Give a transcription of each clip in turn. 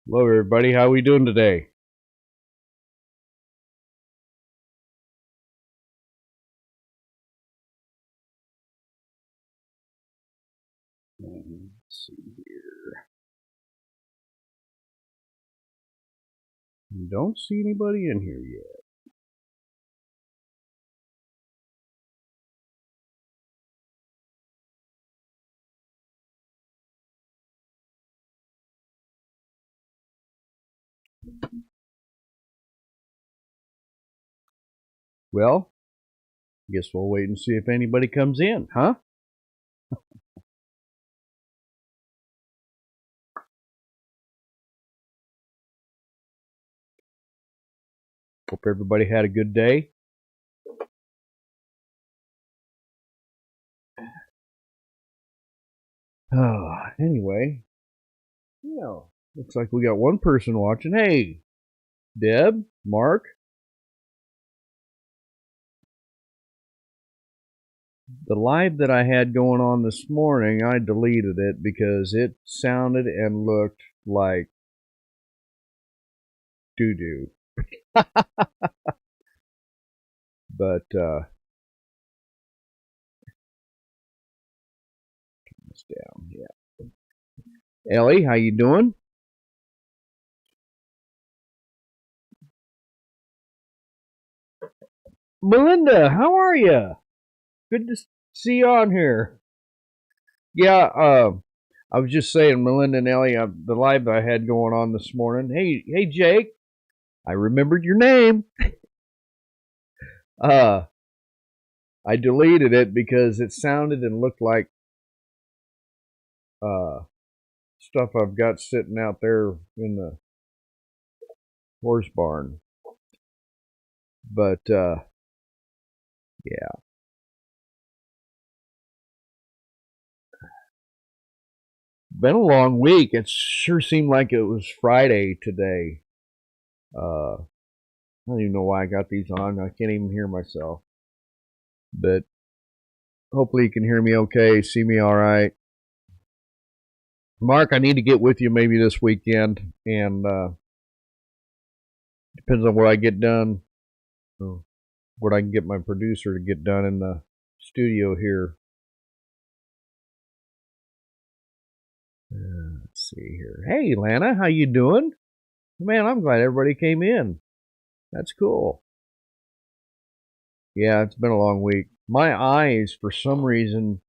Hello, everybody. How are we doing today? Let's see here. Don't see anybody in here yet. Well, guess we'll wait and see if anybody comes in, huh? Hope everybody had a good day. Anyway, looks like we got one person watching. Hey, Deb, Mark. The live that I had going on this morning, I deleted it because it sounded and looked like doo doo. But it's down. Yeah. Ellie, how you doing? Melinda, how are you? Good to see you on here. Yeah, I was just saying, Melinda and Ellie, the live I had going on this morning. Hey, Jake, I remembered your name. Uh, I deleted it because it sounded and looked like uh stuff I've got sitting out there in the horse barn. But yeah, been a long week. It sure seemed like it was Friday today. I don't even know why I got these on. I can't even hear myself. But hopefully you can hear me okay, see me all right. Mark, I need to get with you maybe this weekend, and depends on what I get done, what I can get my producer to get done in the studio here. Let's see here. Hey, Lana, how you doing? Man, I'm glad everybody came in. That's cool. Yeah, it's been a long week. My eyes, for some reason,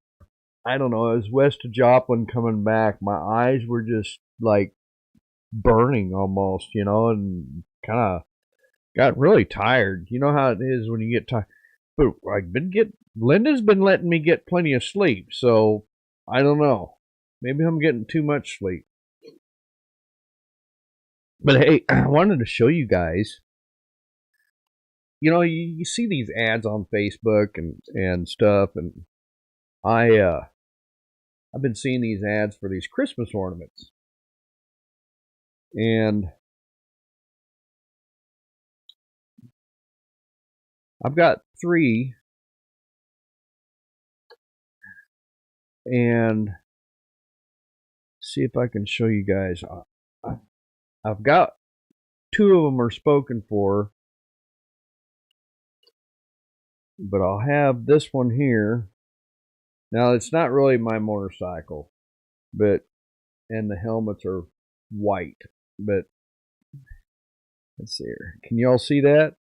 I don't know. It was West of Joplin coming back. My eyes were just like burning almost, and kind of got really tired. You know how it is when you get tired. But I've been Linda's been letting me get plenty of sleep, so I don't know. Maybe I'm getting too much sleep. But hey, I wanted to show you guys. You see these ads on Facebook and stuff, and I I've been seeing these ads for these Christmas ornaments, and I've got three, and see if I can show you guys. I've got two of them are spoken for, but I'll have this one here. Now it's not really my motorcycle, but and the helmets are white. But let's see here. Can y'all see that?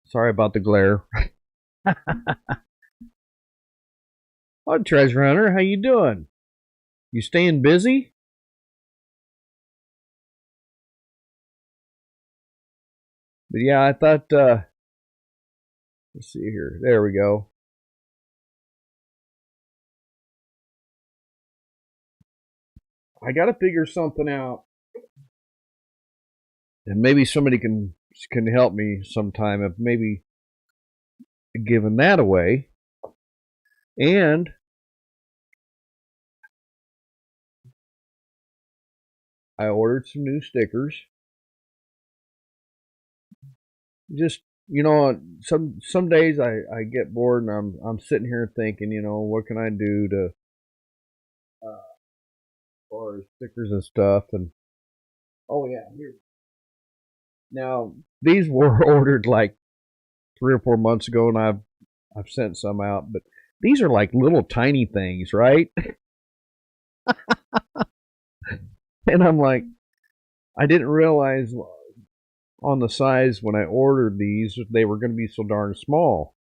Sorry about the glare. Oh, Treasure Hunter, how you doing? You staying busy? But yeah, I thought. Let's see here. There we go. I got to figure something out, and maybe somebody can help me sometime. Of maybe giving that away, and I ordered some new stickers. Just you know, some days I get bored and I'm sitting here thinking, you know, what can I do to or stickers and stuff. And oh yeah, here now these were ordered like 3 or 4 months ago, and I've sent some out, but these are like little tiny things, right? And I'm like, I didn't realize on the size when I ordered these they were going to be so darn small.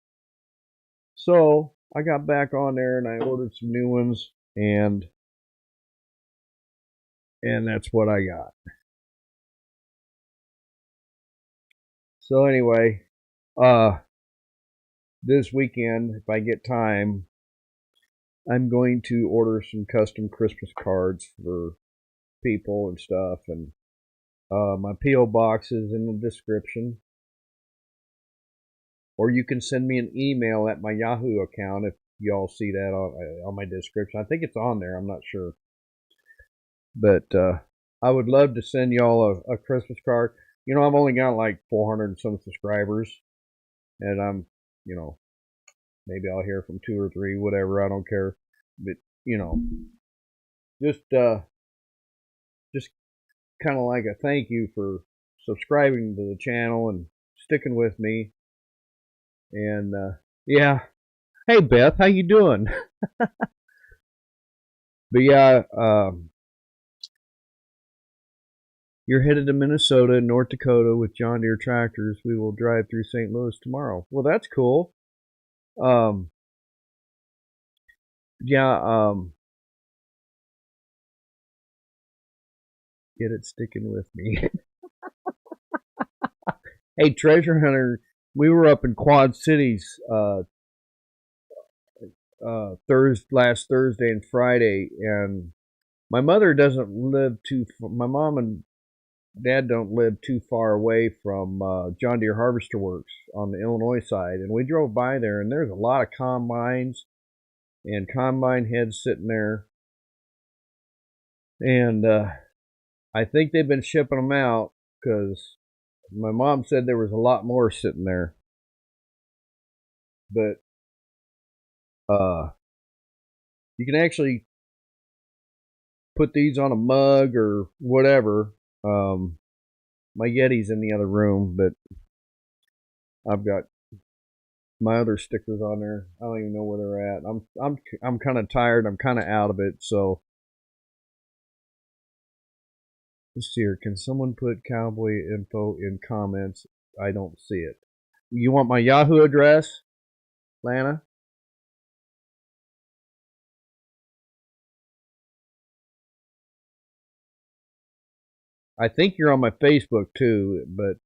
So I got back on there and I ordered some new ones, and that's what I got. So anyway, uh, this weekend if I get time, I'm going to order some custom Christmas cards for people and stuff, and my PO box is in the description, or you can send me an email at my Yahoo account if y'all see that on my description. I think it's on there. I'm not sure, but I would love to send y'all a Christmas card. You know, I've only got like 400 and some subscribers, and I'm, you know, maybe I'll hear from 2 or 3, whatever. I don't care, but you know, just just kind of like a thank you for subscribing to the channel and sticking with me. And yeah, hey Beth, how you doing? But yeah, you're headed to Minnesota and North Dakota with John Deere tractors. We will drive through St. Louis tomorrow. Well, that's cool. Um, yeah, get it sticking with me. Hey, Treasure Hunter, we were up in Quad Cities last Thursday and Friday, and my mother doesn't live too. My mom and dad don't live too far away from John Deere Harvester Works on the Illinois side, and we drove by there, and there's a lot of combines and combine heads sitting there, and I think they've been shipping them out because my mom said there was a lot more sitting there, but you can actually put these on a mug or whatever. My Yeti's in the other room, but I've got my other stickers on there. I don't even know where they're at. I'm kind of tired. I'm kind of out of it. So let's see here. Can someone put cowboy info in comments? I don't see it. You want my Yahoo address, Lana? I think you're on my Facebook too, but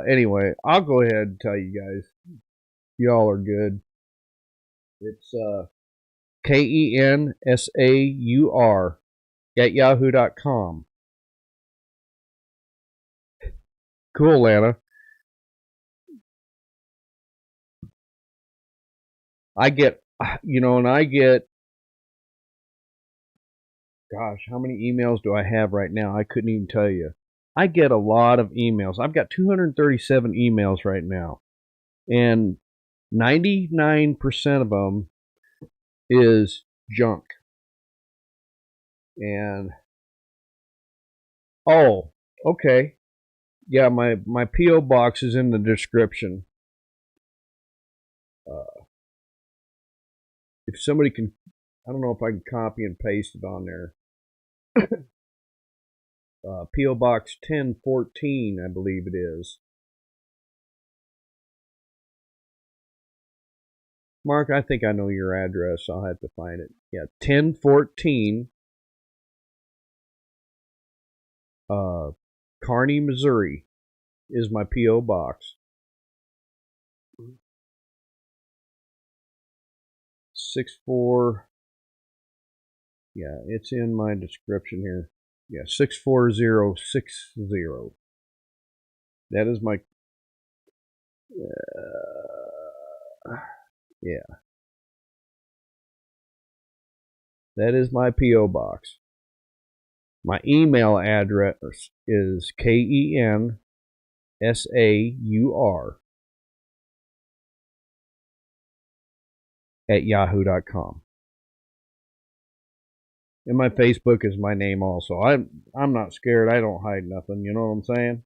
anyway, I'll go ahead and tell you guys. Y'all are good. It's KENSAUR at yahoo.com. Cool, Lana. I get, and I get, gosh, how many emails do I have right now? I couldn't even tell you. I get a lot of emails. I've got 237 emails right now, and 99% of them is junk. And oh, okay, yeah, my PO box is in the description. If somebody can, I don't know if I can copy and paste it on there. PO Box 1014, I believe it is. Mark, I think I know your address. I'll have to find it. Yeah, 1014 Kearney, Missouri is my PO box. 64. Yeah, it's in my description here. Yeah, 64060. That is my. Yeah, that is my PO box. My email address is KEN SAUR at yahoo.com. And my Facebook is my name also. I'm not scared. I don't hide nothing. You know what I'm saying?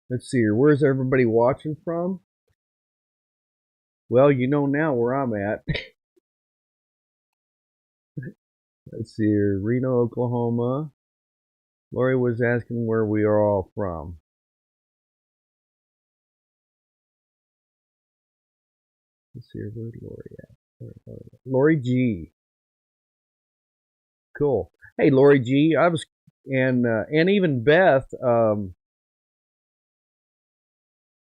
Let's see here. Where's everybody watching from? Well, you know now where I'm at. Let's see here. Reno, Oklahoma. Lori was asking where we are all from. Let's see here. Where's Lori at? Lori G. Cool. Hey, Lori G. I was and even Beth.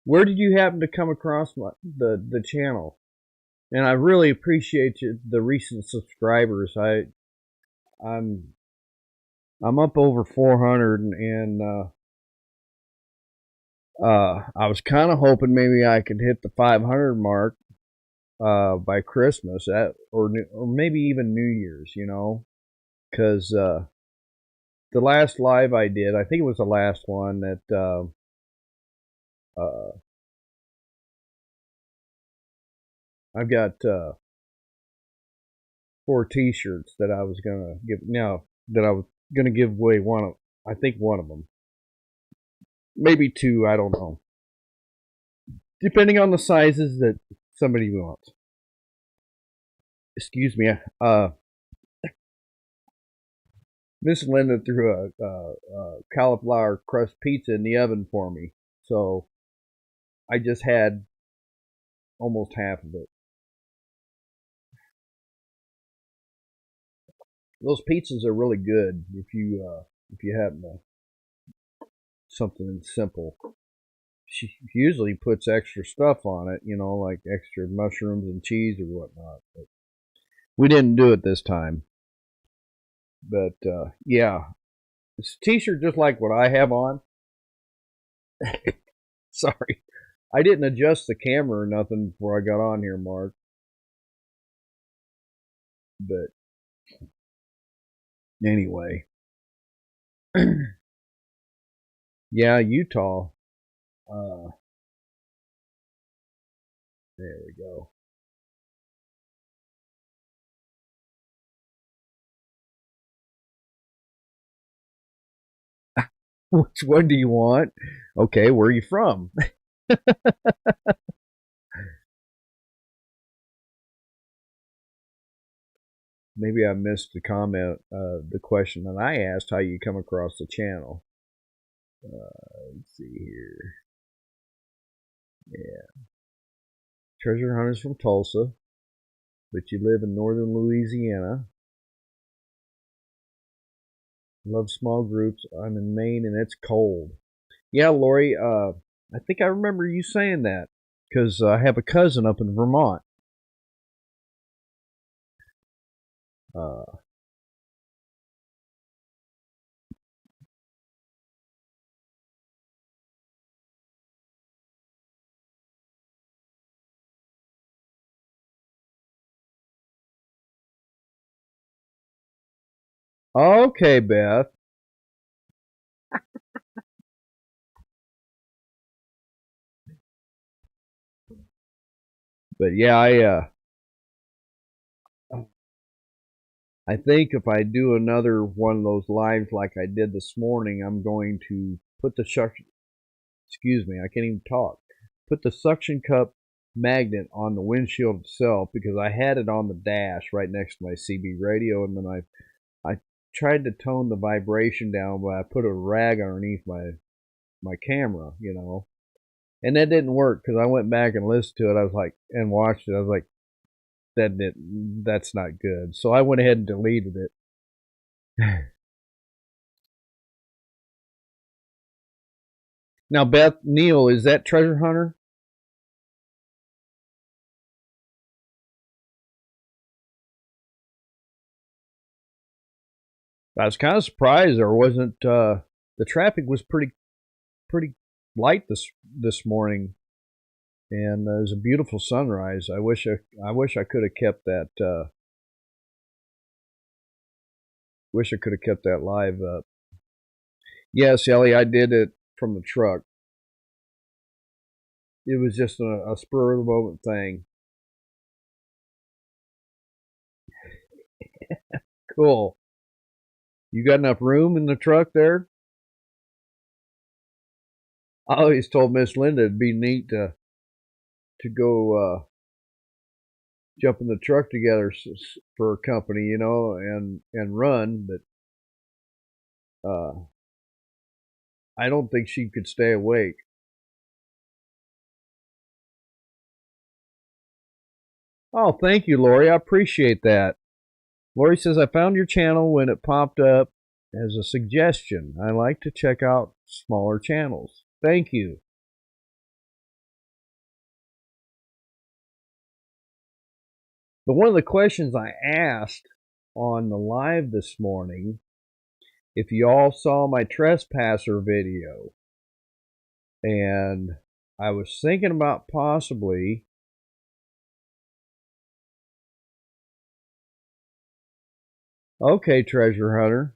Where did you happen to come across the channel? And I really appreciate the recent subscribers. I'm up over 400, and I was kind of hoping maybe I could hit the 500 mark by Christmas, or maybe even New Year's. You know, because the last live I did, I think it was the last one that. I've got 4 T-shirts that I was gonna give that I was gonna give away I think one of them, maybe 2, I don't know, depending on the sizes that somebody wants. Excuse me. Miss Linda threw a cauliflower crust pizza in the oven for me, so I just had almost half of it. Those pizzas are really good if you happen to something simple. She usually puts extra stuff on it, you know, like extra mushrooms and cheese or whatnot. But we didn't do it this time. But yeah, it's a T-shirt just like what I have on. Sorry, I didn't adjust the camera or nothing before I got on here, Mark. But anyway, yeah, Utah. There we go. Which one do you want? Okay, where are you from? Maybe I missed the comment, the question that I asked, how you come across the channel. Let's see here. Yeah. Treasure hunters from Tulsa, but you live in northern Louisiana. Love small groups. I'm in Maine and it's cold. Yeah, Lori, I think I remember you saying that because I have a cousin up in Vermont. Uh, okay, Beth. But yeah, I think if I do another one of those lives like I did this morning, I'm going to put the excuse me, I can't even talk. Put the suction cup magnet on the windshield itself because I had it on the dash right next to my CB radio, and then I tried to tone the vibration down, but I put a rag underneath my camera, you know, and that didn't work because I went back and listened to it. I was like, and watched it. I was like, that's not good. So I went ahead and deleted it. Now, Beth Neal, is that Treasure Hunter? I was kind of surprised there wasn't. The traffic was pretty light this morning, and it was a beautiful sunrise. I wish I could have kept that Wish I could have kept that live up. Yes, Ellie, I did it from the truck. It was just a spur of the moment thing. Cool. You got enough room in the truck there? I always told Miss Linda it'd be neat to go jump in the truck together for a company, you know, and run. But I don't think she could stay awake. Oh, thank you, Lori. I appreciate that. Lori says, I found your channel when it popped up as a suggestion. I like to check out smaller channels. Thank you. But one of the questions I asked on the live this morning, if you all saw my trespasser video, and I was thinking about possibly okay, treasure hunter.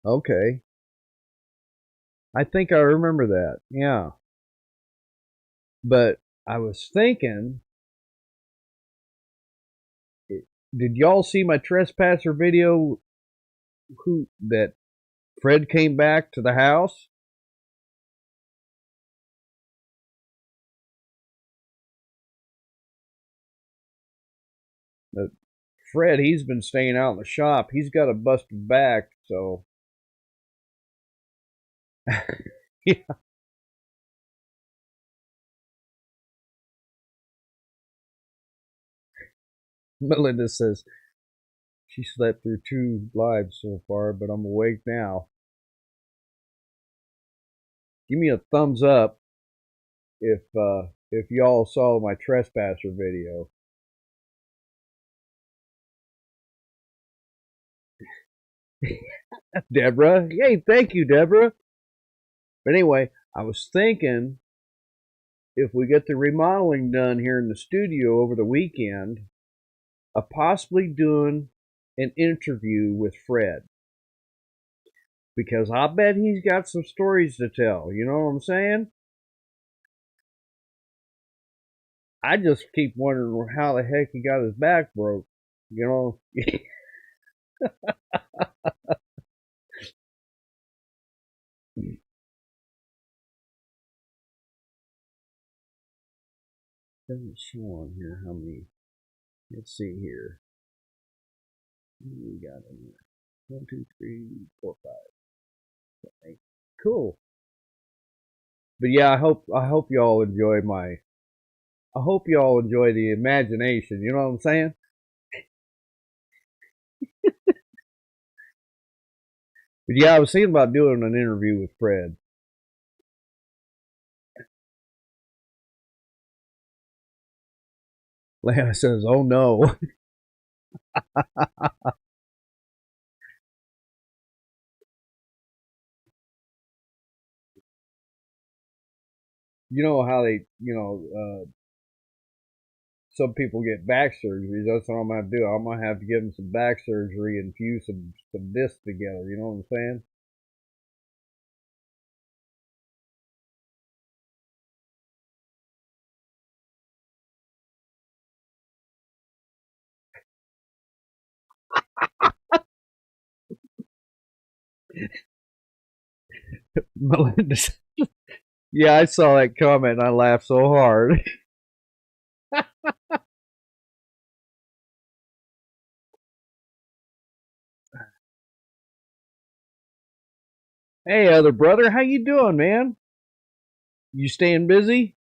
Okay. I think I remember that. Yeah. But I was thinking, did y'all see my trespasser video? Who that Fred came back to the house? But Fred, he's been staying out in the shop. He's got a busted back, so yeah. Melinda says she slept through 2 lives so far, but I'm awake now. Give me a thumbs up if y'all saw my trespasser video. Deborah, yay! Thank you, Deborah. But anyway, I was thinking if we get the remodeling done here in the studio over the weekend, of possibly doing an interview with Fred. Because I bet he's got some stories to tell. You know what I'm saying? I just keep wondering how the heck he got his back broke. You know? Doesn't show on here how many. Let's see here. We got in here. 1, 2, 3, 4, 5. Okay. Cool. But yeah, I hope y'all enjoy my. I hope y'all enjoy the imagination. You know what I'm saying? But yeah, I was thinking about doing an interview with Fred. Lana says, "Oh no." You know how some people get back surgeries. That's what I'm gonna do. I'm gonna have to give them some back surgery and fuse some discs together. You know what I'm saying? Melinda, yeah, I saw that comment and I laughed so hard. Hey, other brother, how you doing, man? You staying busy?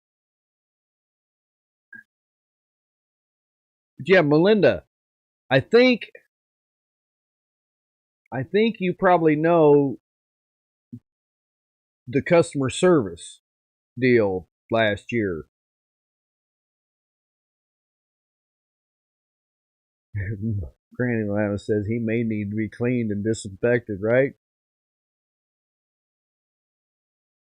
But yeah, Melinda, I think you probably know the customer service deal last year. Granny Lana says he may need to be cleaned and disinfected, right?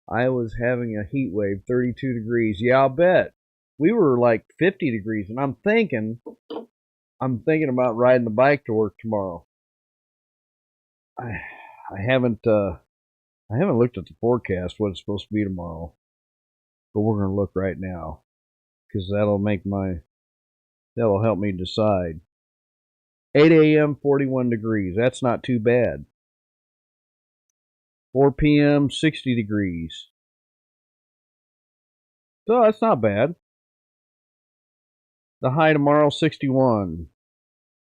I was having a heat wave, 32 degrees. Yeah, I'll bet. We were like 50 degrees, and I'm thinking about riding the bike to work tomorrow. I, I haven't looked at the forecast what it's supposed to be tomorrow, but we're gonna look right now because that'll help me decide. 8 a.m. 41 degrees. That's not too bad. 4 p.m. 60 degrees. So that's not bad. The high tomorrow 61.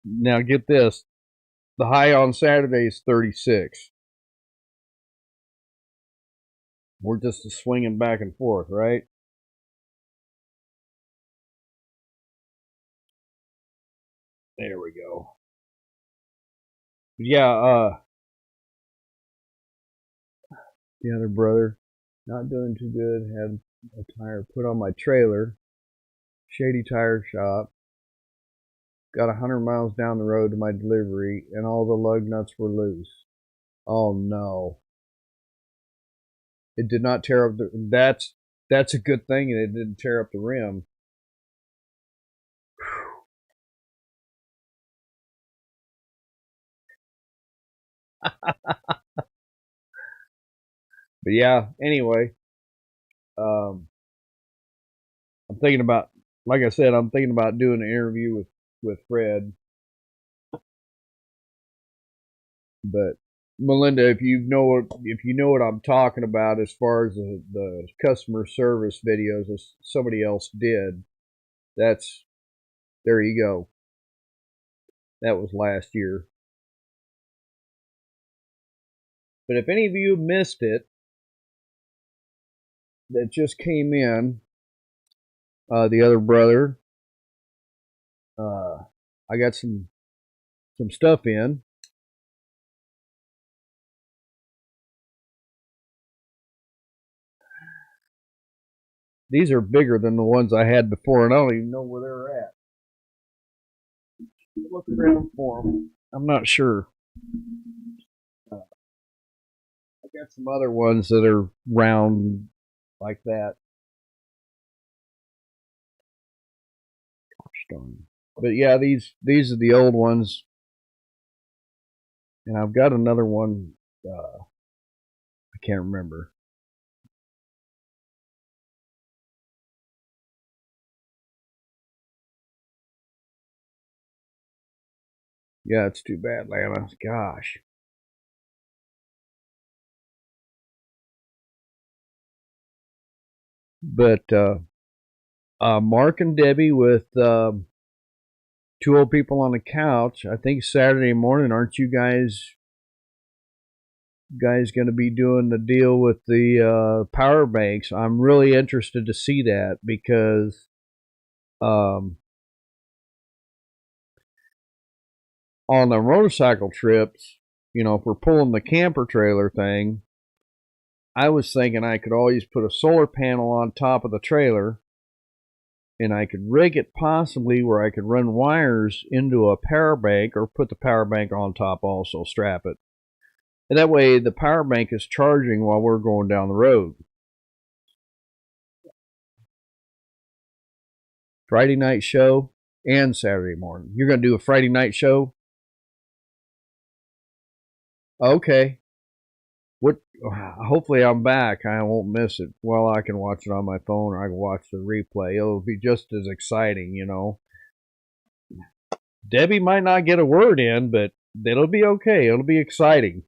Now get this. The high on Saturday is 36. We're just swinging back and forth, right? There we go. Yeah, the other brother, not doing too good. Had a tire put on my trailer. Shady Tire Shop. Got 100 miles down the road to my delivery, and all the lug nuts were loose. Oh no! It did not tear up the. That's a good thing, and it didn't tear up the rim. But yeah. Anyway, um, I'm thinking about, like I said, I'm thinking about doing an interview with Fred. But Melinda, if you know what I'm talking about as far as the customer service videos as somebody else did, that's there you go. That was last year. But if any of you missed it that just came in, the other brother, uh, I got some stuff in. These are bigger than the ones I had before, and I don't even know where they're at. Look around for them. I'm not sure. Uh, I got some other ones that are round like that. Darn. But yeah, these are the old ones, and I've got another one. I can't remember. Yeah, it's too bad, Lana. Gosh. But Mark and Debbie with two old people on the couch. I think Saturday morning. Aren't you guys going to be doing the deal with the power banks? I'm really interested to see that because um, on the motorcycle trips, if we're pulling the camper trailer thing, I was thinking I could always put a solar panel on top of the trailer and I could rig it possibly where I could run wires into a power bank or put the power bank on top also, strap it. And that way the power bank is charging while we're going down the road. Friday night show and Saturday morning. You're going to do a Friday night show? Okay. What? Hopefully I'm back. I won't miss it. Well, I can watch it on my phone or I can watch the replay. It'll be just as exciting. Debbie might not get a word in, but it'll be okay. It'll be exciting.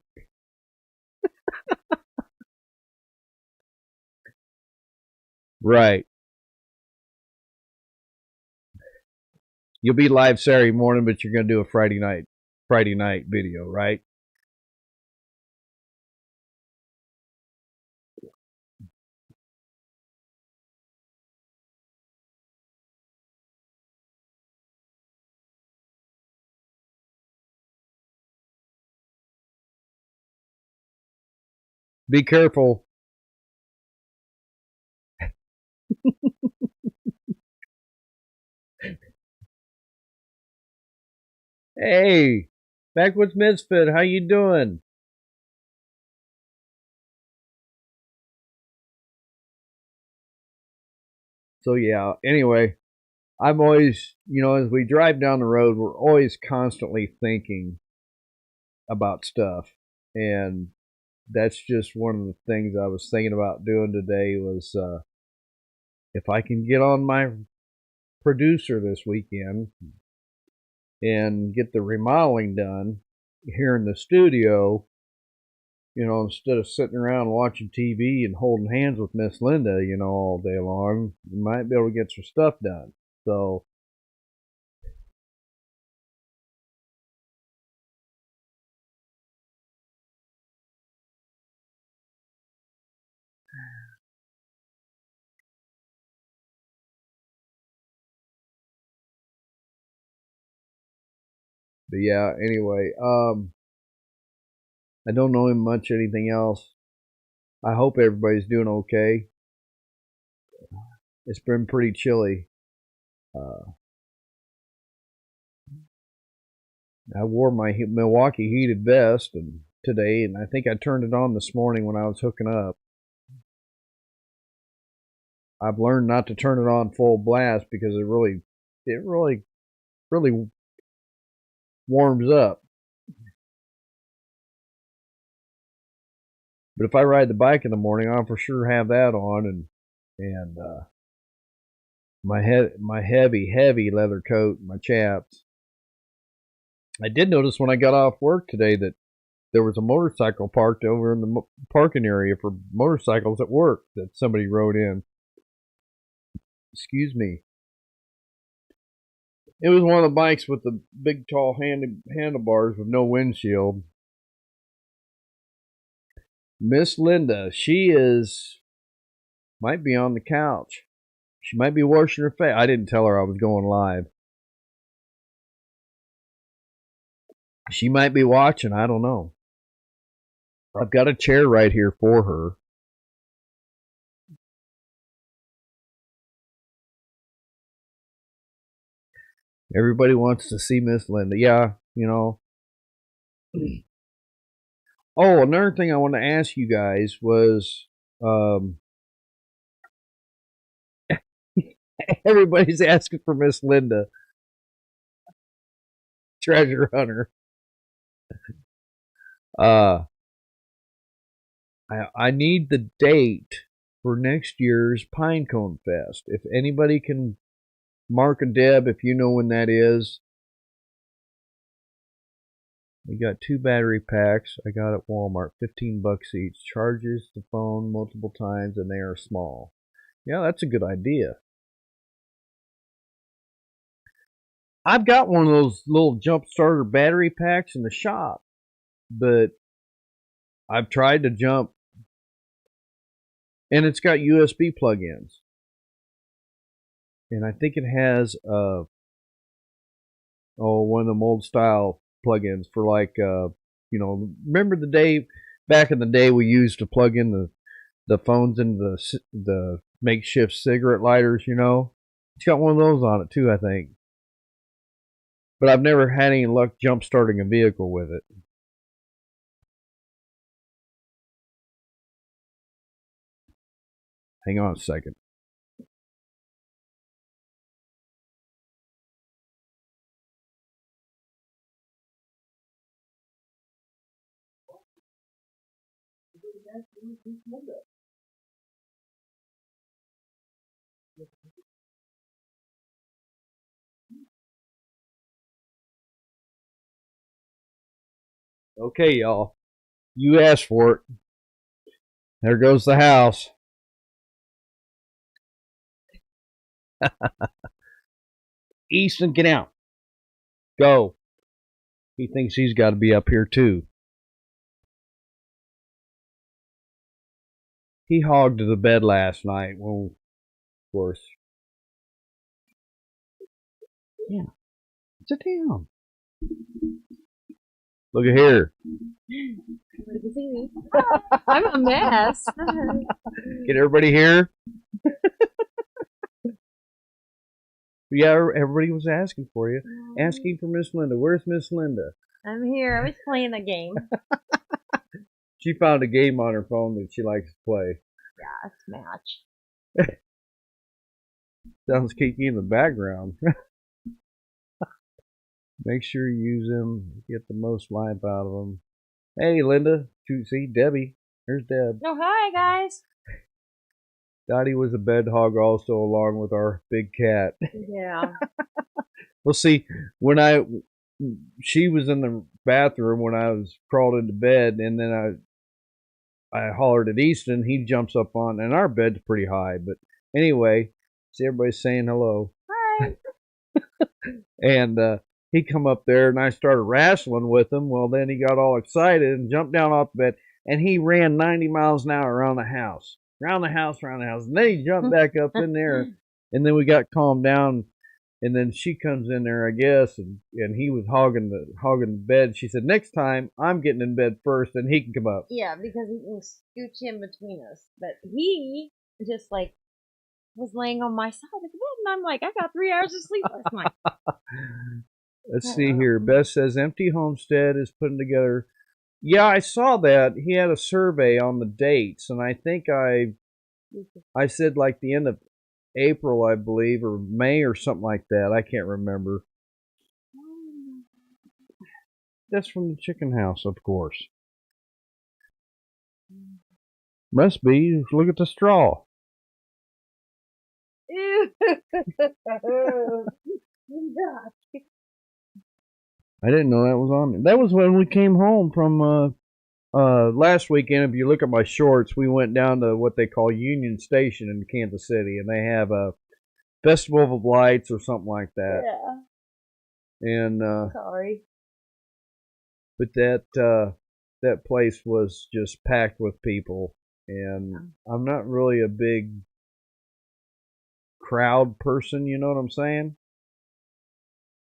Right. You'll be live Saturday morning, but you're going to do a Friday night video, right? Be careful. Hey, Backwoods Misfit, how you doing? So yeah. Anyway, I'm always, as we drive down the road, we're always constantly thinking about stuff, and that's just one of the things I was thinking about doing today was if I can get on my producer this weekend and get the remodeling done here in the studio, instead of sitting around watching TV and holding hands with Miss Linda, all day long, you might be able to get some stuff done. So, but yeah, anyway, I don't know him much anything else. I hope everybody's doing okay. It's been pretty chilly. Uh, I wore my Milwaukee heated vest and today, and I think I turned it on this morning when I was hooking up. I've learned not to turn it on full blast because really warms up. But if I ride the bike in the morning, I'll for sure have that on and my heavy leather coat, my chaps. I did notice when I got off work today that there was a motorcycle parked over in the parking area for motorcycles at work that somebody rode in. Excuse me. It was one of the bikes with the big tall handlebars with no windshield. Miss Linda, she might be on the couch. She might be washing her face. I didn't tell her I was going live. She might be watching. I don't know. I've got a chair right here for her. Everybody wants to see Miss Linda. Yeah, Oh, another thing I want to ask you guys was everybody's asking for Miss Linda, treasure hunter. Uh, I need the date for next year's Pinecone Fest. If anybody can mark a Deb, if you know when that is. We got 2 battery packs. I got at Walmart, $15 each. Charges the phone multiple times, and they are small. Yeah, that's a good idea. I've got one of those little jump starter battery packs in the shop, but I've tried to jump, and it's got USB plug-ins, and I think it has one of them old style plug-ins for like remember the day back in the day we used to plug in the phones into the makeshift cigarette lighters. It's got one of those on it too, I think. But I've never had any luck jump starting a vehicle with it. Hang on a second. Okay, y'all. You asked for it. There goes the house. Easton, get out. Go. He thinks he's got to be up here too. He hogged the bed last night. Well, of course. Yeah. Sit down. Look at here. I'm a mess. Get everybody here. Yeah, everybody was asking for you. Asking for Miss Linda. Where's Miss Linda? I'm here. I was playing a game. She found a game on her phone that she likes to play. Yeah, Smash. Sounds Kiki in the background. Make sure you use them. Get the most life out of them. Hey, Linda. See, Debbie. There's Deb. Oh, hi, guys. Dottie was a bed hog also, along with our big cat. Yeah. Well, see, she was in the bathroom when I was crawled into bed, and then I hollered at Easton. He jumps up on, and our bed's pretty high. But anyway, see everybody saying hello. Hi. And he come up there, and I started wrestling with him. Well, then he got all excited and jumped down off the bed, and he ran 90 miles an hour around the house, around the house, and then he jumped back up in there, and then we got calmed down. And then she comes in there, I guess, and he was hogging the bed. She said, "Next time, I'm getting in bed first, and he can come up." Yeah, because he can scooch in between us. But he just like was laying on my side of the bed, and I'm like, I got 3 hours of sleep last night. Let's see here. Beth says Empty Homestead is putting together. Yeah, I saw that. He had a survey on the dates, and I think I said like the end of April, I believe, or May or something like that. I can't remember. That's from the chicken house, of course. Must be. Look at the straw. I didn't know that was on. That was when we came home from last weekend. If you look at my shorts, we went down to what they call Union Station in Kansas City, and they have a Festival of Lights or something like that. Yeah. And Sorry. but that place was just packed with people, and I'm not really a big crowd person. You know what I'm saying?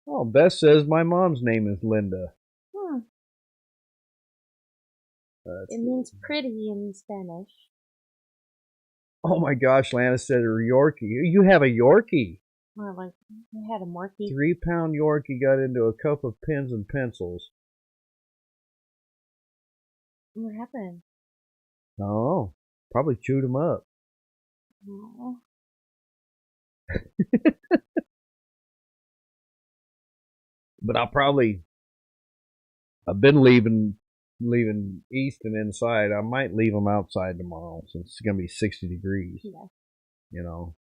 Oh, Beth says my mom's name is Linda. It means pretty in Spanish. Oh my gosh, Lana said a Yorkie. You have a Yorkie. Well, like, I had a Morkie. 3-pound Yorkie got into a cup of pens and pencils. What happened? Oh, probably chewed him up. Oh. But I've been leaving Easton inside. I might leave him outside tomorrow since it's gonna be 60 degrees. Yeah. You know.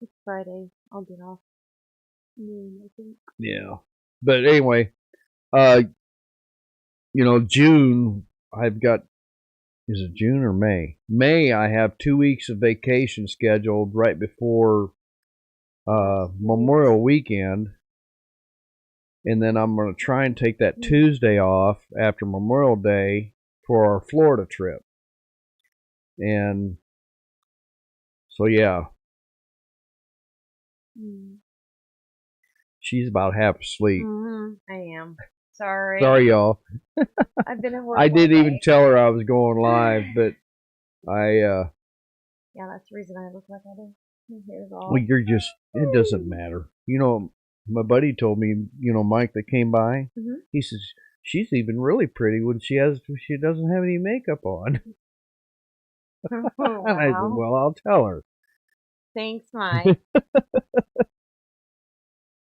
It's Friday. I'll get off noon, I think. Yeah. But anyway, June I've got, is it June or May? May I have 2 weeks of vacation scheduled right before Memorial Weekend. And then I'm going to try and take that Tuesday off after Memorial Day for our Florida trip. And so, yeah. She's about half asleep. I am. Sorry. Sorry, y'all. I've been at work. I didn't even tell her I was going live, but yeah, that's the reason I look like I do. Well, it doesn't matter. My buddy told me, Mike that came by, he says, she's even really pretty when she doesn't have any makeup on. Oh, wow. And I said, well, I'll tell her. Thanks, Mike.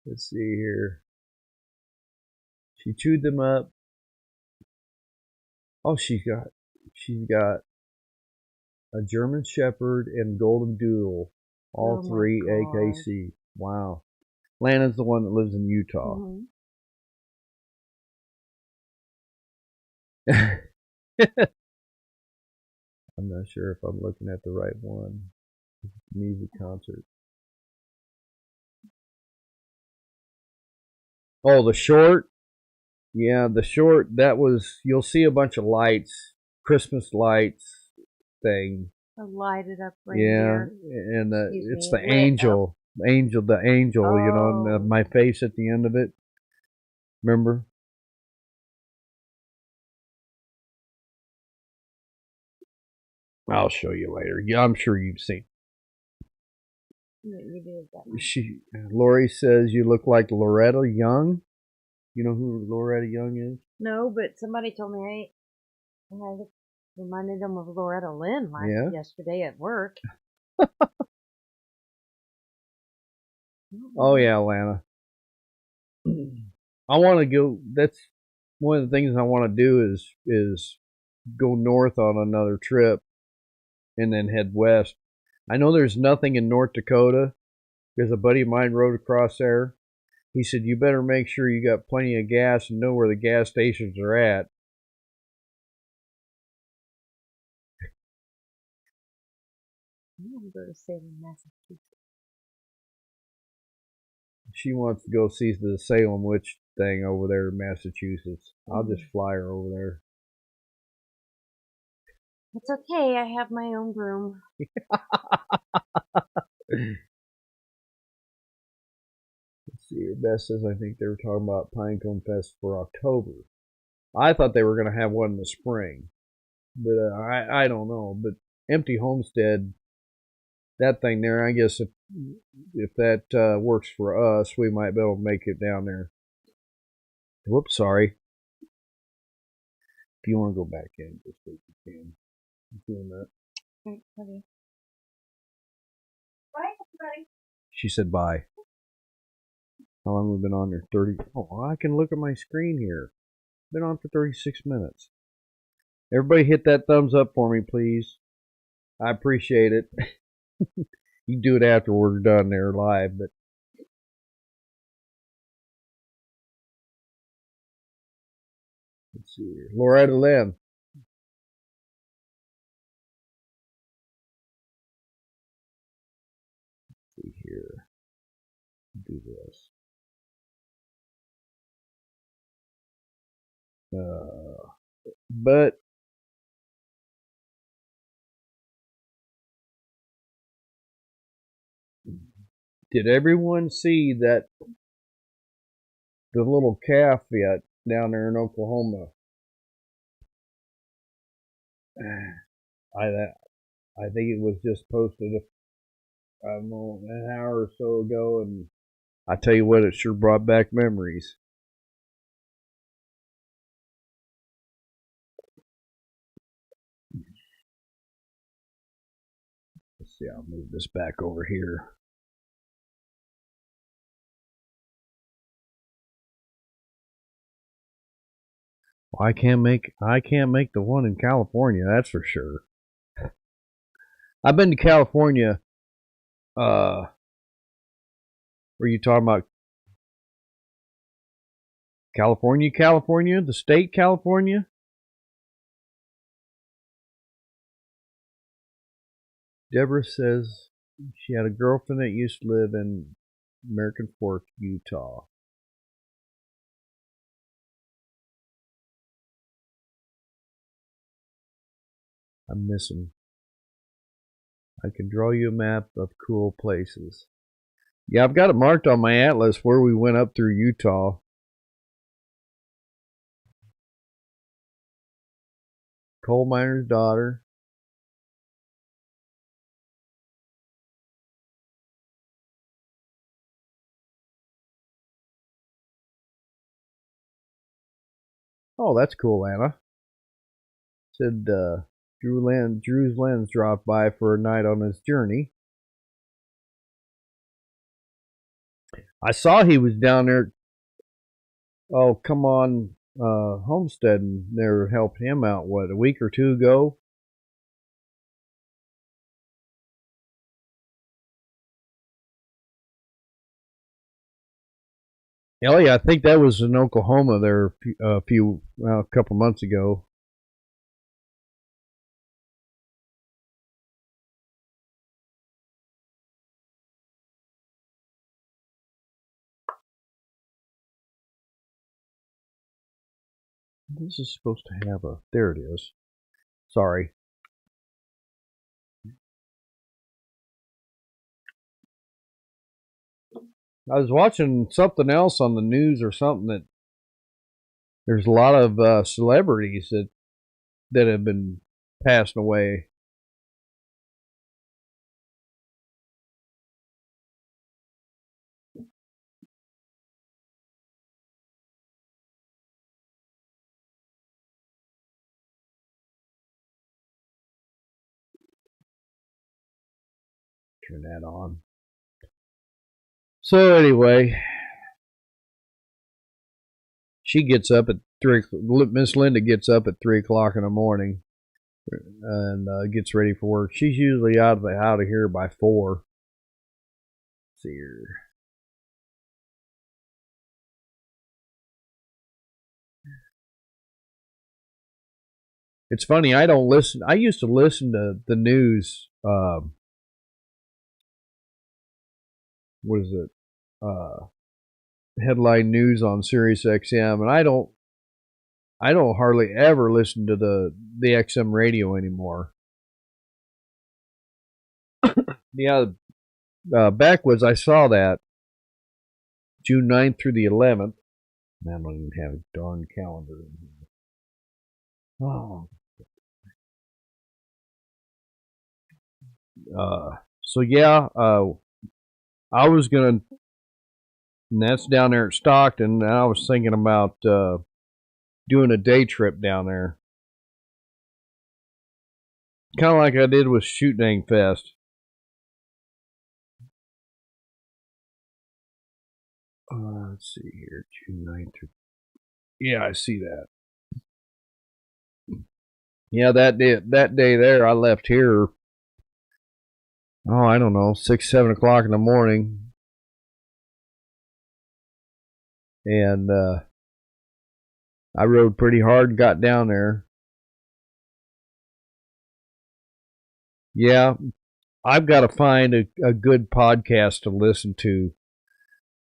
Let's see here. She chewed them up. Oh, she's got a German Shepherd and Golden Doodle, all three AKC. Wow. Lana's the one that lives in Utah. I'm not sure if I'm looking at the right one. Music concert. Oh, the short? Yeah, the short, you'll see a bunch of lights, Christmas lights thing. A lighted up reindeer. Yeah, and it's the angel. The angel, oh. And my face at the end of it. Remember? I'll show you later. Yeah, I'm sure you've seen. You did that. Lori says you look like Loretta Young. You know who Loretta Young is? No, but somebody told me I reminded them of Loretta Lynn yesterday at work. Oh yeah, Atlanta. I want to go. That's one of the things I want to do is go north on another trip and then head west. I know there's nothing in North Dakota because a buddy of mine rode across there. He said you better make sure you got plenty of gas and know where the gas stations are at. I want to go to Salem, Massachusetts. She wants to go see the Salem witch thing over there in Massachusetts. I'll just fly her over there. It's okay. I have my own broom. Let's see, your best says I think they were talking about Pinecone Fest for October. I thought they were going to have one in the spring, but I don't know. But Empty Homestead, that thing there, I guess if that works for us, we might be able to make it down there. Whoops, sorry. If you want to go back in, just wait you can. I'm doing that. Okay. Bye, everybody. She said bye. How long have we been on there? 30. Oh, I can look at my screen here. Been on for 36 minutes. Everybody hit that thumbs up for me, please. I appreciate it. You can do it after we're done there live, but let's see here. Loretta Lynn. Let's see here. Do this. But did everyone see that the little calf yet down there in Oklahoma? I think it was just posted I don't know, an hour or so ago, and I tell you what, it sure brought back memories. Let's see, I'll move this back over here. Well, I can't make the one in California, that's for sure. I've been to California. Were you talking about California, California, the state California? Deborah says she had a girlfriend that used to live in American Fork, Utah. I'm missing. I can draw you a map of cool places. Yeah, I've got it marked on my atlas where we went up through Utah. Coal miner's daughter. Oh, that's cool, Anna. Said Drew's Lens dropped by for a night on his journey. I saw he was down there. Oh, come on, Homestead, and they were helping him out. What, a week or two ago? Ellie, I think that was in Oklahoma there a couple months ago. This is supposed to have a. There it is. Sorry. I was watching something else on the news or something that there's a lot of celebrities that have been passing away. Turn that on. So anyway, she gets up at 3. Miss Linda gets up at 3 o'clock in the morning and gets ready for work. She's usually out of here by 4. Let's see here. It's funny. I don't listen. I used to listen to the news. What is it? Headline news on Sirius XM, and I don't hardly ever listen to the XM radio anymore. Yeah, backwoods. I saw that June 9th through the 11th. Man, I don't even have a darn calendar in here. Oh. So yeah, I was gonna, and that's down there at Stockton, and I was thinking about doing a day trip down there. Kind of like I did with Shoot Dang Fest. Let's see here, June 9th. Yeah, I see that. Yeah, that day there, I left here. Oh, I don't know, 6, 7 o'clock in the morning, and I rode pretty hard and got down there. Yeah, I've got to find a good podcast to listen to,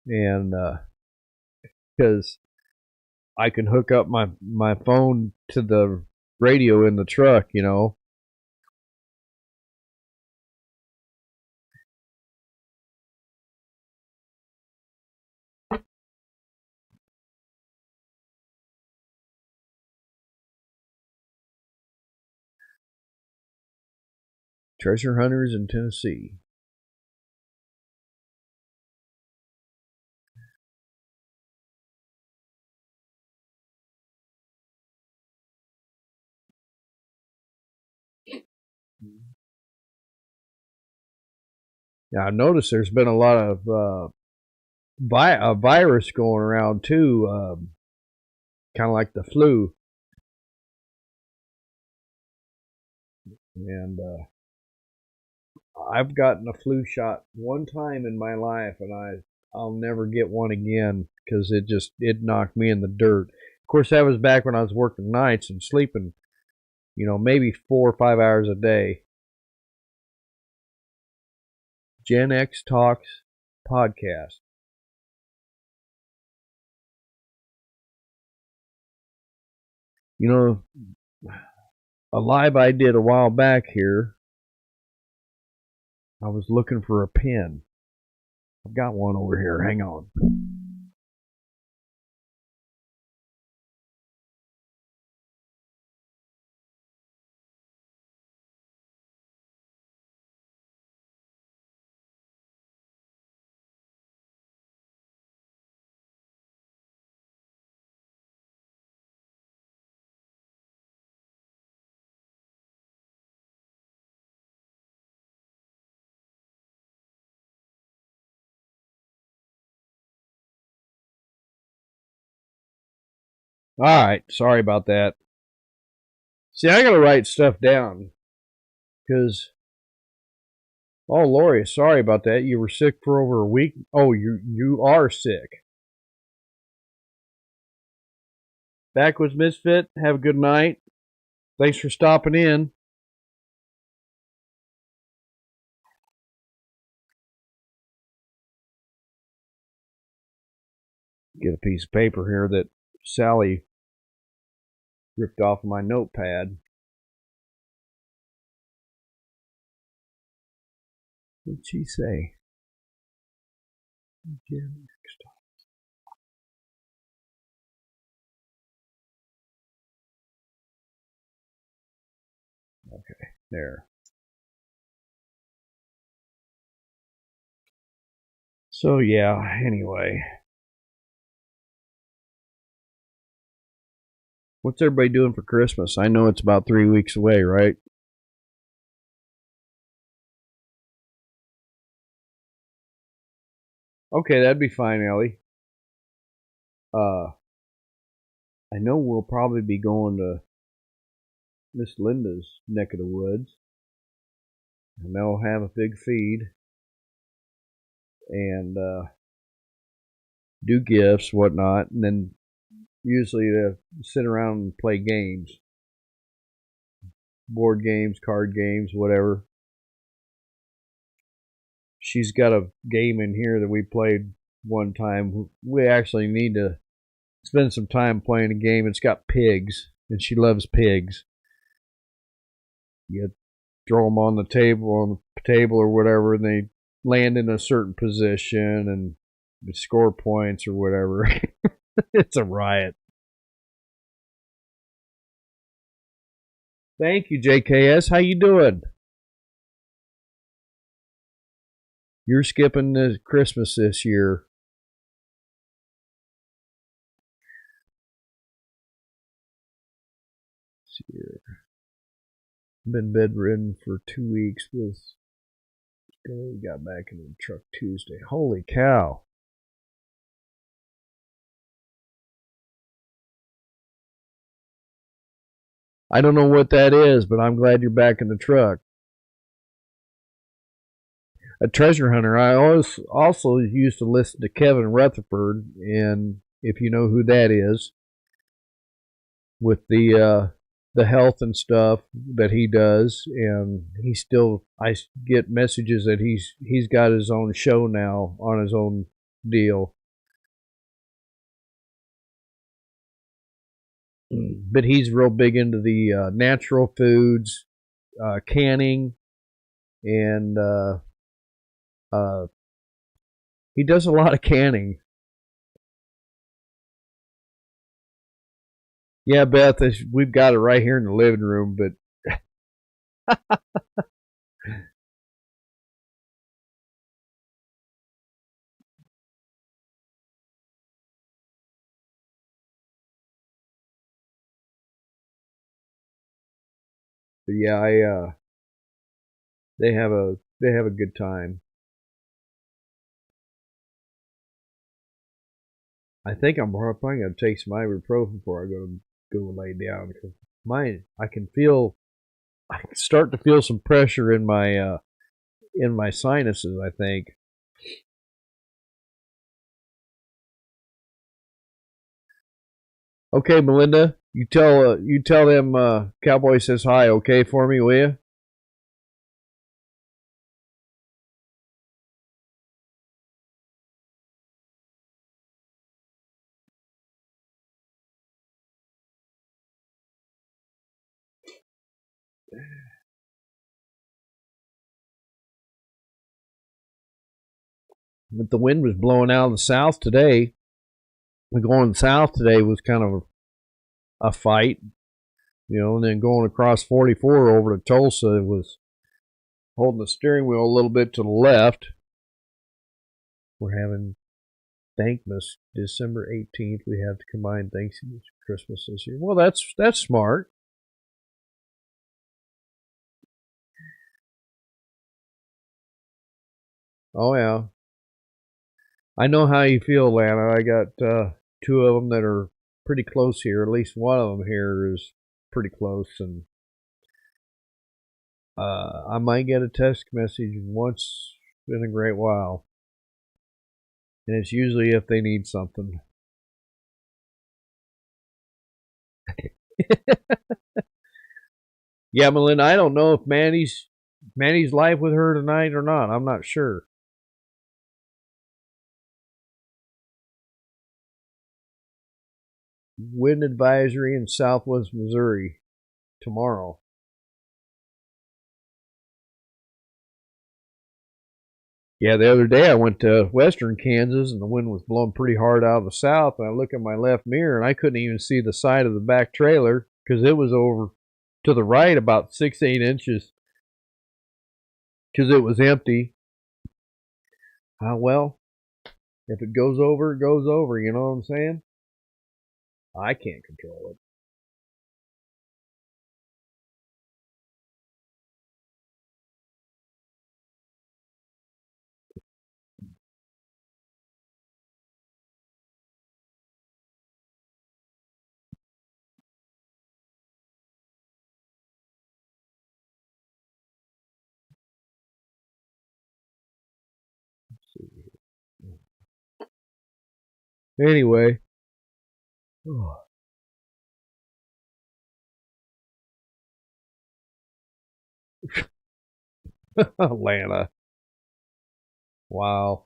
and because I can hook up my phone to the radio in the truck, you know. Treasure hunters in Tennessee. Now I noticed there's been a lot of a virus going around too, kind of like the flu, and I've gotten a flu shot one time in my life, and I'll never get one again because it knocked me in the dirt. Of course, that was back when I was working nights and sleeping, maybe 4 or 5 hours a day. Gen X Talks podcast. A live I did a while back here, I was looking for a pen. I've got one over here. Hang on. All right. Sorry about that. See, I got to write stuff down because, oh, Lori, sorry about that. You were sick for over a week. Oh, you are sick. Backwoods Misfit, have a good night. Thanks for stopping in. Get a piece of paper here that Sally ripped off of my notepad. What'd she say? Okay, there. So yeah, anyway. What's everybody doing for Christmas? I know it's about 3 weeks away, right? Okay, that'd be fine, Ellie. Uh, I know we'll probably be going to Miss Linda's neck of the woods, and they'll have a big feed and do gifts, whatnot, and then usually sit around and play games, board games, card games, whatever. She's got a game in here that we played one time. We actually need to spend some time playing a game. It's got pigs, and she loves pigs. You throw them on the table or whatever, and they land in a certain position and score points or whatever. It's a riot. Thank you, JKS. How you doing? You're skipping the Christmas this year. Let's see here. I've been bedridden for 2 weeks. Got back in the truck Tuesday. Holy cow! I don't know what that is, but I'm glad you're back in the truck. A treasure hunter. I always also used to listen to Kevin Rutherford, and if you know who that is, with the health and stuff that he does, and he still I get messages that he's got his own show now on his own deal. But he's real big into the natural foods, canning, and uh, he does a lot of canning. Yeah, Beth, we've got it right here in the living room, but yeah, I they have a good time. I think I'm probably gonna take some ibuprofen before I go lay down because I can start to feel some pressure in my sinuses. I think. Okay, Melinda, you tell them Cowboy says hi. Okay, for me, will you? But the wind was blowing out of the south today. Going south today was kind of a fight, and then going across 44 over to Tulsa, it was holding the steering wheel a little bit to the left. We're having Thankmas December 18th. We have to combine Thanksgiving and Christmas this year. Well, that's smart. Oh yeah, I know how you feel, Lana. I got two of them that are pretty close here. At least one of them here is pretty close, and I might get a text message once in a great while, and it's usually if they need something. Yeah, Melinda, I don't know if Manny's live with her tonight or not. I'm not sure. Wind advisory in southwest Missouri tomorrow. Yeah, the other day I went to western Kansas and the wind was blowing pretty hard out of the south. And I look in my left mirror and I couldn't even see the side of the back trailer because it was over to the right about 6-8 inches because it was empty. Well, if it goes over, it goes over. You know what I'm saying? I can't control it. Anyway. Atlanta. Wow.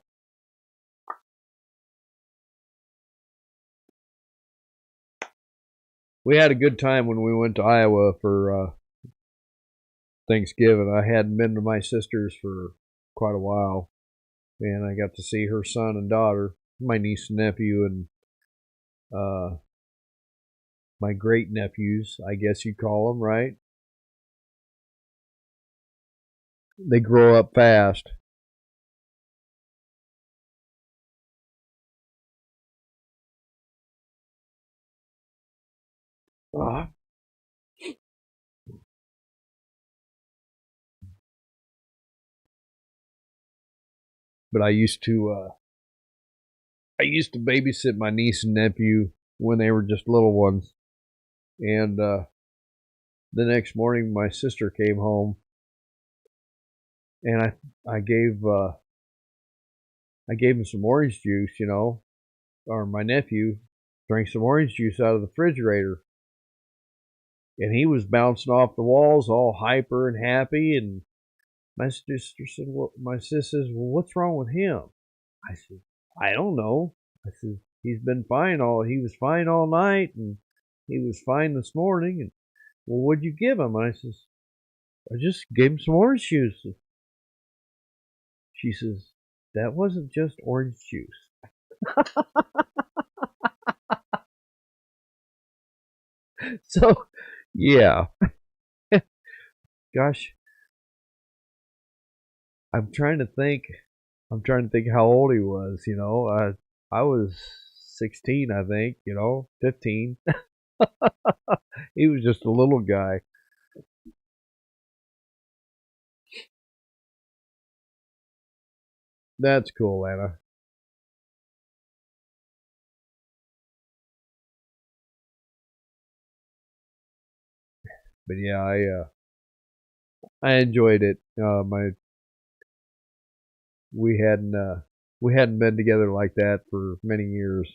We had a good time when we went to Iowa for Thanksgiving. I hadn't been to my sister's for quite a while, and I got to see her son and daughter, my niece and nephew, and uh, my great nephews, I guess you'd call them, right? They grow up fast. Uh, but I used to babysit my niece and nephew when they were just little ones, and the next morning my sister came home, and I gave I gave him some orange juice, or my nephew drank some orange juice out of the refrigerator, and he was bouncing off the walls, all hyper and happy. And my sister said, "Well," my sis says, "Well, what's wrong with him?" I said, "I don't know." I said, He was fine all night, and he was fine this morning. And well, what'd you give him? And I says, "I just gave him some orange juice." She says, "That wasn't just orange juice." So, yeah, gosh, I'm trying to think. I'm trying to think how old he was. I was 16, I think. 15. He was just a little guy. That's cool, Anna. But yeah, I enjoyed it. My we hadn't been together like that for many years.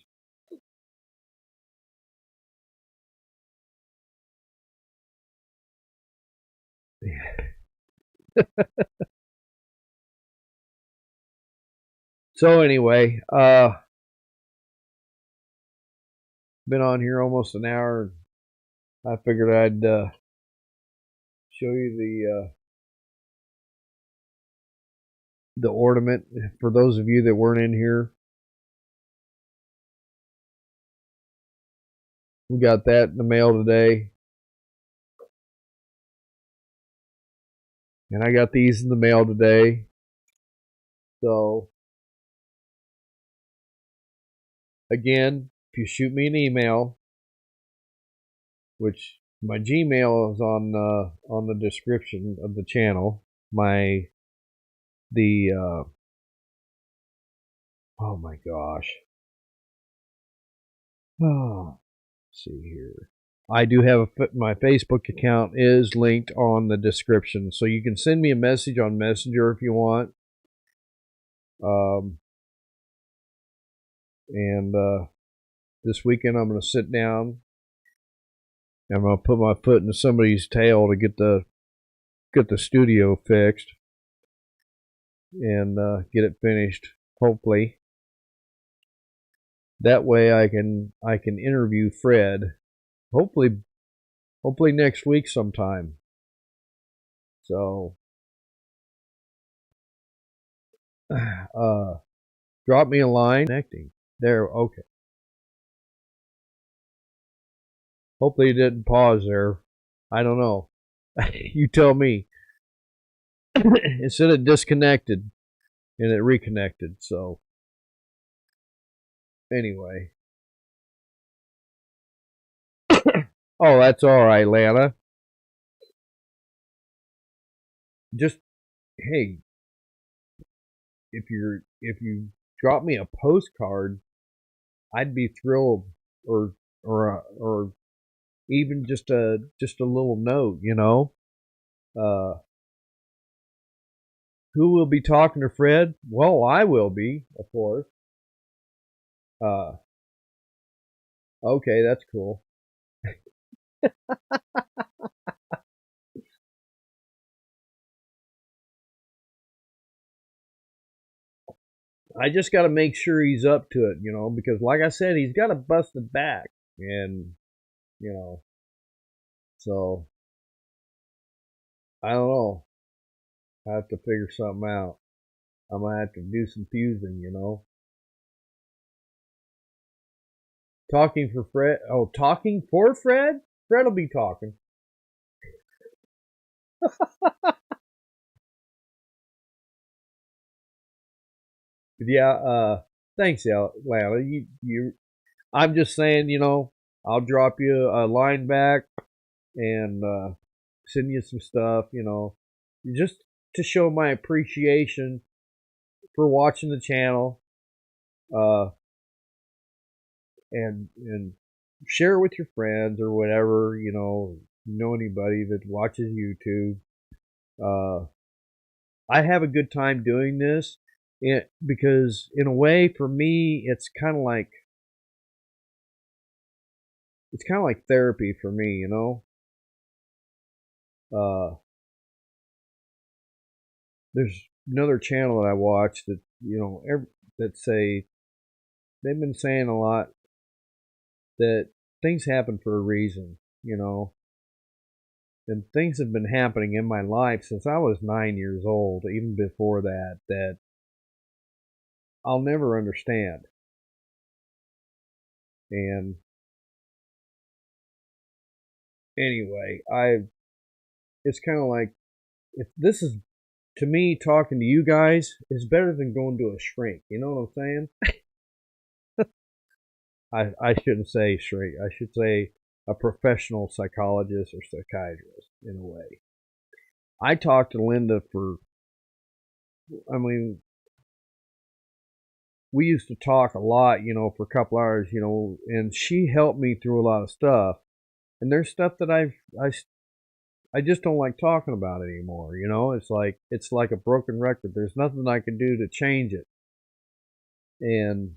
So anyway, been on here almost an hour. I figured I'd show you the ornament for those of you that weren't in here. We got that in the mail today, and I got these in the mail today. So again, if you shoot me an email, which my Gmail is on the description of the channel. The oh my gosh. Oh, let's see here. I do have my Facebook account is linked on the description, so you can send me a message on Messenger if you want. Um, and this weekend I'm going to sit down. I'm going to put my foot in somebody's tail to get the studio fixed and get it finished. Hopefully, that way I can interview Fred. Hopefully next week sometime. So, drop me a line. Connecting there. Okay. Hopefully it didn't pause there. I don't know. You tell me. It said it disconnected and it reconnected. So anyway. Oh, that's all right, Lana. Just hey, if you drop me a postcard, I'd be thrilled, or even just a little note. Who will be talking to Fred? Well, I will be, of course. Uh, Okay, that's cool. I just got to make sure he's up to it, because like I said, he's got a busted back, and you know, so I don't know. I have to figure something out. I'm gonna have to do some fusing. Talking for Fred. Oh, talking for Fred. Fred will be talking. Yeah. Thanks, Lana. You. I'm just saying, I'll drop you a line back and send you some stuff, just to show my appreciation for watching the channel, uh, and share it with your friends or whatever, anybody that watches YouTube. Uh, I have a good time doing this, because in a way, for me, it's kind of like therapy for me. Uh, there's another channel that I watch that that say they've been saying a lot that things happen for a reason. And things have been happening in my life since I was 9 years old, even before that I'll never understand. And anyway, it's kind of like, if this is, to me, talking to you guys is better than going to a shrink. You know what I'm saying? I shouldn't say shrink. I should say a professional psychologist or psychiatrist, in a way. I talked to Linda I mean, we used to talk a lot, for a couple hours, and she helped me through a lot of stuff. And there's stuff that I just don't like talking about it anymore. It's like a broken record. There's nothing I can do to change it. And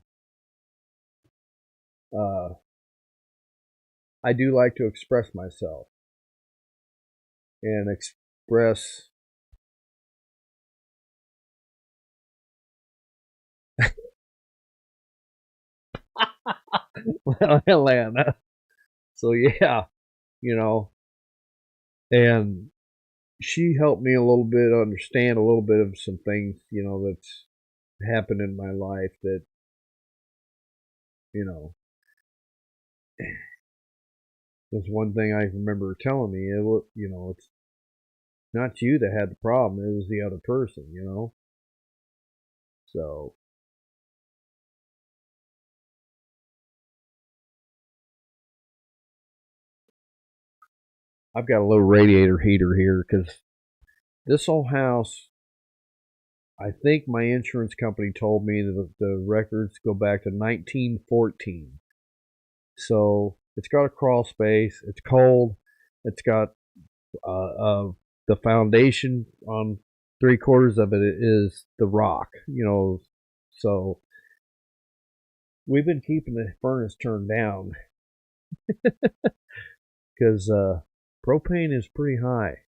uh, I do like to express myself and express. Well, Atlanta. So yeah, you know, and she helped me a little bit understand a little bit of some things, that's happened in my life that, you know, there's one thing I remember her telling me. It's not you that had the problem; it was the other person. So I've got a little radiator heater here because this old house. I think my insurance company told me that the records go back to 1914. So it's got a crawl space. It's cold. It's got the foundation on 3/4 of it is the rock. So we've been keeping the furnace turned down because propane is pretty high.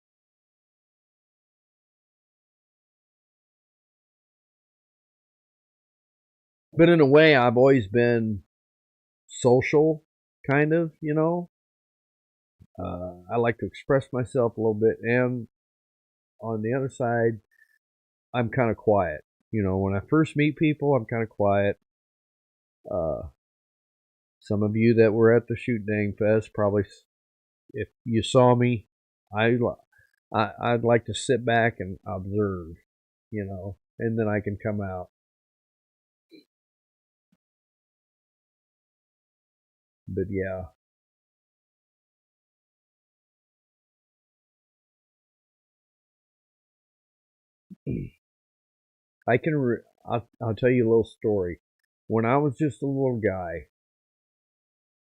But in a way, I've always been social, kind of. I like to express myself a little bit, and on the other side, I'm kind of quiet. When I first meet people, I'm kind of quiet. Uh, some of you that were at the Shoot Dang Fest probably, if you saw me, I, I'd like to sit back and observe, and then I can come out. But yeah, I can. I'll tell you a little story. When I was just a little guy,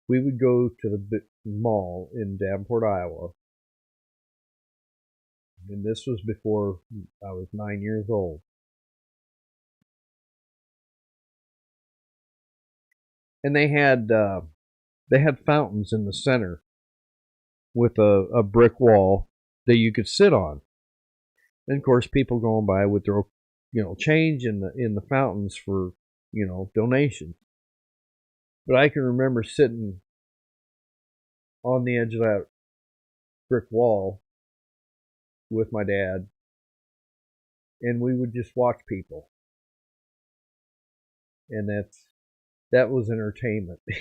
we would go to the mall in Davenport, Iowa, and this was before I was 9 years old. And they had they had fountains in the center with a brick wall that you could sit on. And of course, people going by with their change in the fountains for donations. But I can remember sitting on the edge of that brick wall with my dad, and we would just watch people, and that was entertainment, I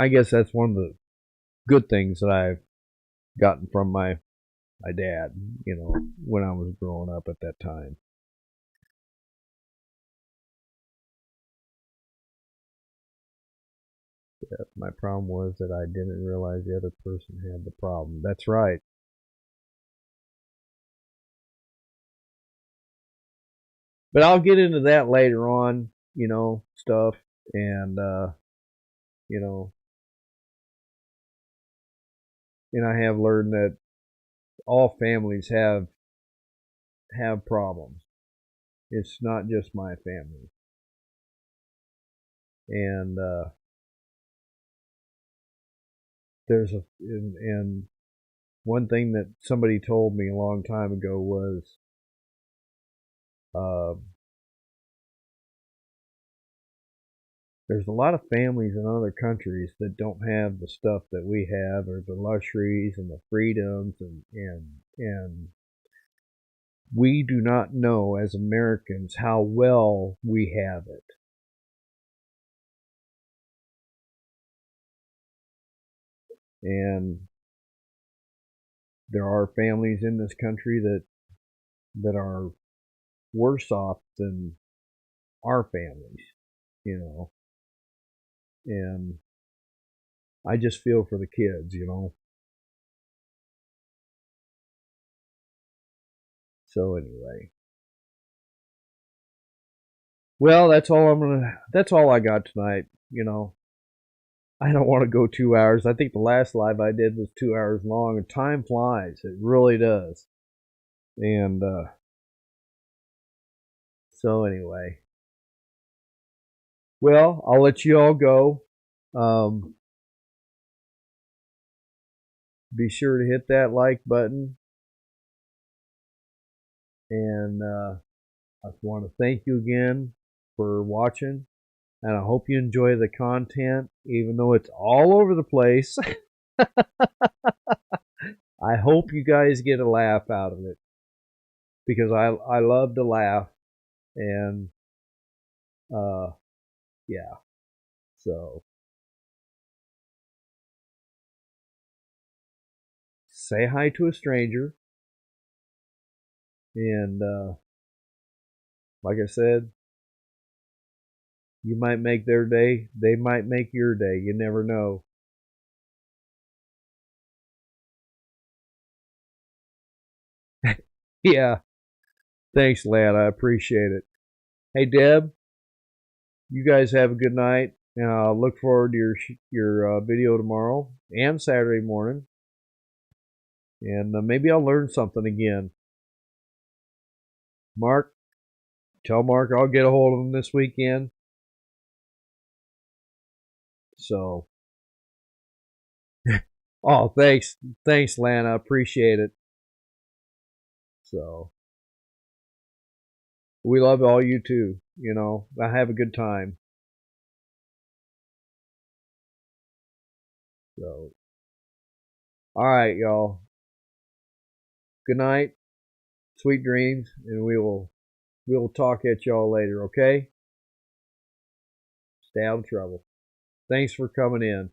guess that's one of the good things that I've gotten from my dad, when I was growing up at that time. Yeah, my problem was that I didn't realize the other person had the problem. That's right. But I'll get into that later on, stuff, and you know, and I have learned that all families have problems. It's not just my family. And and one thing that somebody told me a long time ago was there's a lot of families in other countries that don't have the stuff that we have, or the luxuries and the freedoms, and we do not know as Americans how well we have it. And there are families in this country that are worse off than our families, and I just feel for the kids, So anyway, well, that's all I got tonight. I don't want to go 2 hours. I think the last live I did was 2 hours long, and time flies. It really does. And so anyway, well, I'll let you all go. Be sure to hit that like button. And I want to thank you again for watching. And I hope you enjoy the content, even though it's all over the place. I hope you guys get a laugh out of it, because I love to laugh. And yeah, so say hi to a stranger, and like I said, you might make their day, they might make your day. You never know. Yeah, thanks, lad. I appreciate it. Hey, Deb, you guys have a good night, and I'll look forward to your video tomorrow and Saturday morning, and maybe I'll learn something again. Mark, tell Mark I'll get a hold of him this weekend. So, oh, thanks, Lana. I appreciate it. So, we love all you too. I have a good time. So, all right, y'all. Good night, sweet dreams, and we'll talk at y'all later. Okay? Stay out of trouble. Thanks for coming in.